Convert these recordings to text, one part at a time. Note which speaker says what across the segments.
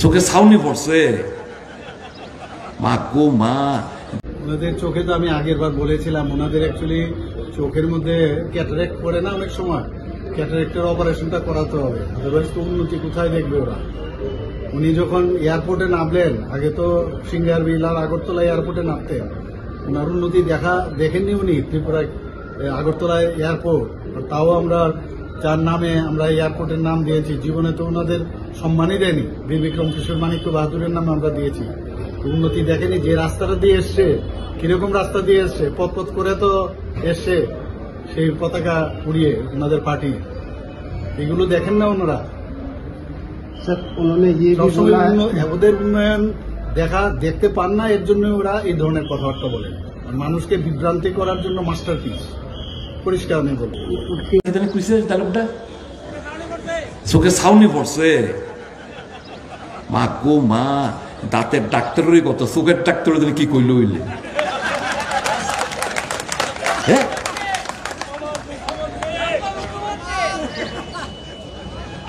Speaker 1: চোখে ছাউনি পড়ছে মা গো মা।
Speaker 2: ওনাদের চোখে তো আমি আগের বার বলেছিলাম, ওনাদের অ্যাকচুয়ালি চোখের মধ্যে ক্যাটারেক্ট পড়ে না অনেক সময়, ক্যাটারেক্টের অপারেশনটা করাতে হবে, আদারওয়াইজ তো উন্নতি কোথায় দেখবে ওরা। উনি যখন এয়ারপোর্টে নামলেন, আগে তো সিঙ্গারবিল আর আগরতলা এয়ারপোর্টে নামতেন, ওনার উন্নতি দেখেননি উনি ত্রিপুরায় আগরতলা এয়ারপোর্ট, তাও আমরা যার নামে আমরা এয়ারপোর্টের নাম দিয়েছি, জীবনে তো ওনাদের সম্মানই দেয়নি, বীর বিক্রম কিশোর মানিক্য বাহাদুরের নামে আমরা দিয়েছি। উন্নতি দেখেনি, যে রাস্তাটা দিয়ে এসছে, কিরকম রাস্তা দিয়ে এসছে, পথ করে তো এসছে, সেই পতাকা উড়িয়ে ওনাদের পার্টি, এগুলো দেখেন না ওনারা। ওদের উন্নয়ন দেখতে পান না, এর জন্য ওরা এই ধরনের কথাবার্তা বলেন, মানুষকে বিভ্রান্তি করার জন্য মাস্টারপিস, পরিষ্কার নেই বলবো।
Speaker 1: চোখে ছাউনি পড়ছে মা গো মা। দাঁতের ডাক্তারেরই কত, চোখের ডাক্তার কি কইল হইলে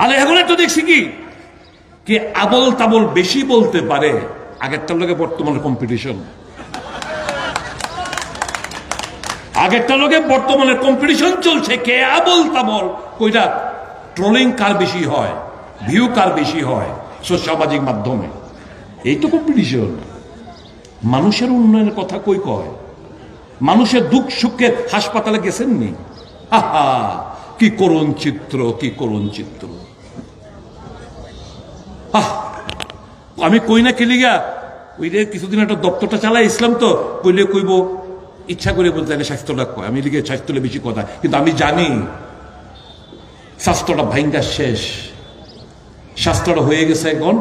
Speaker 1: আরে এখন একটা দেখছি কি আবল তাবল বেশি বলতে পারে। আগেরটার লোকে বর্তমানে কম্পিটিশন, আগেরটার লোকে বর্তমানে কম্পিটিশন চলছে, কে আবল তাবল কইটা ট্রোলিং কার বেশি হয়, ভিউ কার বেশি হয় সামাজিক মাধ্যমে, এই তো কম্পিটিশন। মানুষের উন্নয়নের কথা কই কয়? মানুষের দুঃখ সুখে হাসপাতালে গেছেননি? আহা কি করুণ চিত্র, কি করুণ চিত্র। আমি কই না কেলিগা ওই যে কিছুদিন একটা দপ্তরটা চালাই ইসলাম, তো কইলে কইব ইচ্ছা করে বলতে স্বাস্থ্যটা কয়, আমি লিখে স্বাস্থ্যটা বেশি কথা, কিন্তু আমি জানি স্বাস্থ্যটা ভাঙ্গা শেষ, স্বাস্থ্যটা হয়ে গেছে এখন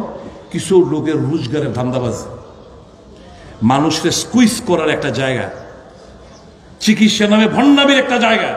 Speaker 1: কিছু লোকের রোজগারের ধান্দাবাজ, মানুষকে স্কুইজ করার একটা জায়গা, চিকিৎসা নামে ভণ্ডামির একটা জায়গা।